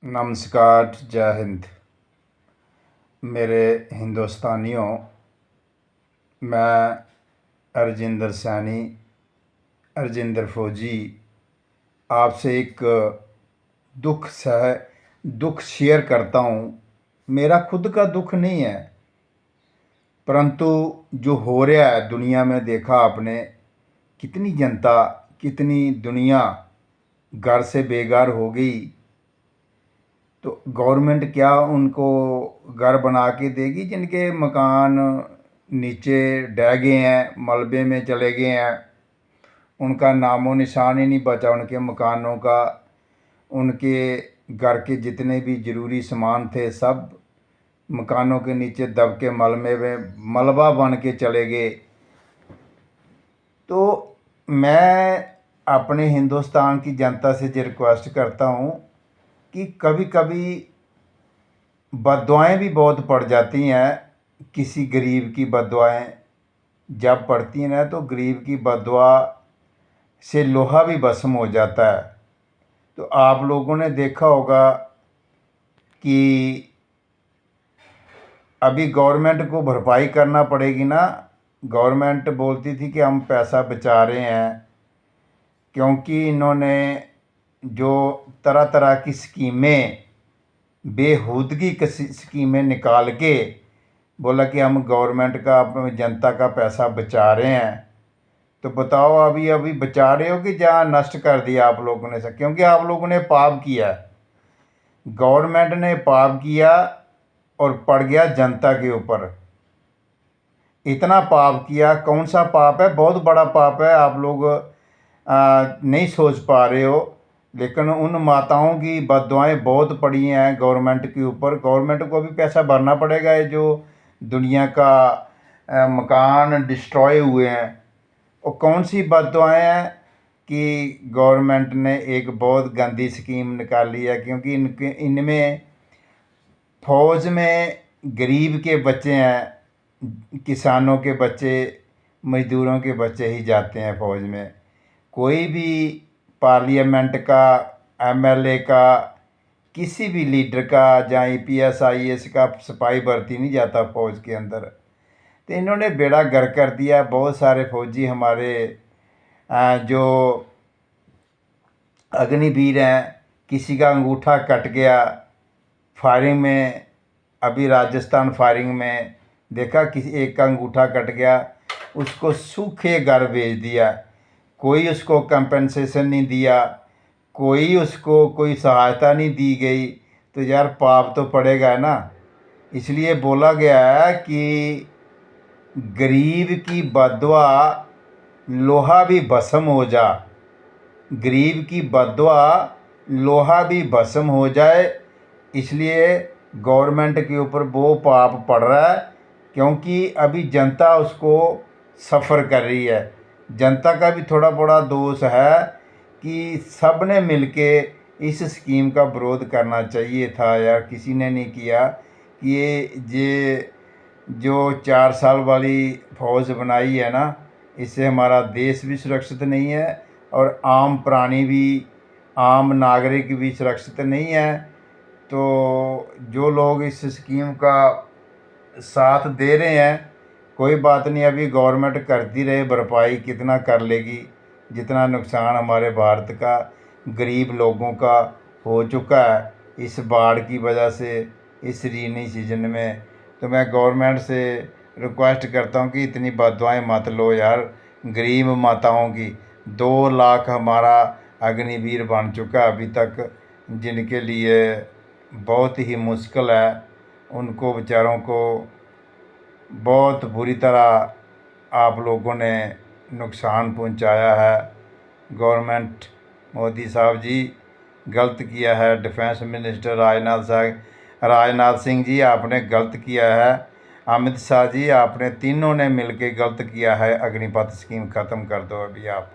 नमस्कार, जय हिंद मेरे हिंदुस्तानियों। मैं अरजिंदर सैनी, अरजिंदर फौजी आपसे एक दुख शेयर करता हूँ। मेरा खुद का दुख नहीं है, परंतु जो हो रहा है दुनिया में, देखा आपने कितनी जनता, कितनी दुनिया घर से बेघर हो गई। तो गवर्नमेंट क्या उनको घर बना के देगी जिनके मकान नीचे ढह गए हैं, मलबे में चले गए हैं, उनका नामो निशान ही नहीं बचा उनके मकानों का। उनके घर के जितने भी ज़रूरी सामान थे सब मकानों के नीचे दब के मलबे में मलबा बन के चले गए। तो मैं अपने हिंदुस्तान की जनता से ये रिक्वेस्ट करता हूँ कि कभी कभी बद्दुआएँ भी बहुत पड़ जाती हैं। किसी गरीब की बद्दुआएँ जब पड़ती हैं ना, तो गरीब की बद्दुआ से लोहा भी भस्म हो जाता है। तो आप लोगों ने देखा होगा कि अभी गवर्नमेंट को भरपाई करना पड़ेगी ना। गवर्नमेंट बोलती थी कि हम पैसा बचा रहे हैं, क्योंकि इन्होंने जो तरह तरह की स्कीमें, बेहूदगी की स्कीमें निकाल के बोला कि हम गवर्नमेंट का, अपनी जनता का पैसा बचा रहे हैं। तो बताओ अभी अभी बचा रहे हो कि जहाँ नष्ट कर दिया आप लोगों ने सब? क्योंकि आप लोगों ने पाप किया, गवर्नमेंट ने पाप किया और पड़ गया जनता के ऊपर। इतना पाप किया, कौन सा पाप है? बहुत बड़ा पाप है। आप लोग नहीं सोच पा रहे हो, लेकिन उन माताओं की बद्दुआएं बहुत पड़ी हैं गवर्नमेंट के ऊपर। गवर्नमेंट को भी पैसा भरना पड़ेगा। ये जो दुनिया का मकान डिस्ट्रॉय हुए हैं, और कौन सी बद्दुआएं हैं कि गवर्नमेंट ने एक बहुत गंदी स्कीम निकाली है। क्योंकि इनमें फौज में गरीब के बच्चे हैं, किसानों के बच्चे, मज़दूरों के बच्चे ही जाते हैं फौज में। कोई भी पार्लियामेंट का, एमएलए का, किसी भी लीडर का, जहाँ ईपीएस आईएएस का सिपाही भर्ती नहीं जाता फौज के अंदर। तो इन्होंने बेड़ा गर्क कर दिया। बहुत सारे फौजी हमारे जो अग्निवीर हैं, किसी का अंगूठा कट गया फायरिंग में। अभी राजस्थान फायरिंग में देखा, किसी एक का अंगूठा कट गया, उसको सूखे घर भेज दिया। कोई उसको कंपनसेशन नहीं दिया, कोई उसको कोई सहायता नहीं दी गई। तो यार पाप तो पड़ेगा ना। इसलिए बोला गया है कि गरीब की बद्दुआ लोहा भी भस्म हो जा। गरीब की बद्दुआ लोहा भी भस्म हो जाए। इसलिए गवर्नमेंट के ऊपर वो पाप पड़ रहा है, क्योंकि अभी जनता उसको सफ़र कर रही है। जनता का भी थोड़ा बड़ा दोष है कि सब ने मिल के इस स्कीम का विरोध करना चाहिए था यार, किसी ने नहीं किया। कि ये जो 4 साल वाली फौज बनाई है ना, इससे हमारा देश भी सुरक्षित नहीं है और आम प्राणी भी, आम नागरिक भी सुरक्षित नहीं है। तो जो लोग इस स्कीम का साथ दे रहे हैं, कोई बात नहीं, अभी गवर्नमेंट करती रहे भरपाई, कितना कर लेगी। जितना नुकसान हमारे भारत का गरीब लोगों का हो चुका है इस बाढ़ की वजह से, इस रेनी सीजन में। तो मैं गवर्नमेंट से रिक्वेस्ट करता हूँ कि इतनी बद्दुआएं मत लो यार गरीब माताओं की। 2 लाख हमारा अग्निवीर बन चुका है अभी तक, जिनके लिए बहुत ही मुश्किल है। उनको बेचारों को बहुत बुरी तरह आप लोगों ने नुकसान पहुंचाया है। गवर्नमेंट मोदी साहब जी गलत किया है। डिफेंस मिनिस्टर राजनाथ सिंह जी आपने गलत किया है। अमित शाह जी आपने, तीनों ने मिलकर गलत किया है। अग्निपथ स्कीम ख़त्म कर दो अभी आप।